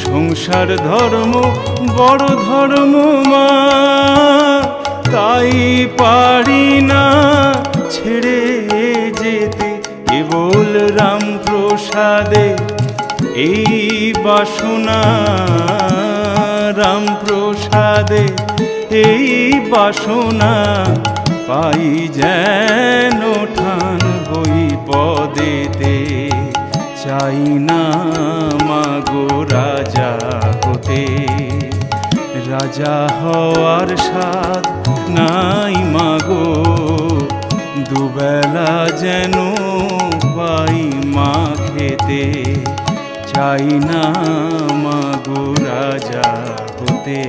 সংসার ধর্ম বড় ধর্ম মা, তাই পারি না ছেড়ে যেতে কেবল রাম প্রসাদে এই বাসনা। রাম প্রসাদে এই বাসনা পাই যেন ঠান হই পদেতে। চাই না মাগো রাজা হতে, রাজা হওয়ার স্বাদ নাই মাগো, দুবেলা যেন পাই মা খেতে। চাই না মাগো রাজা হতে।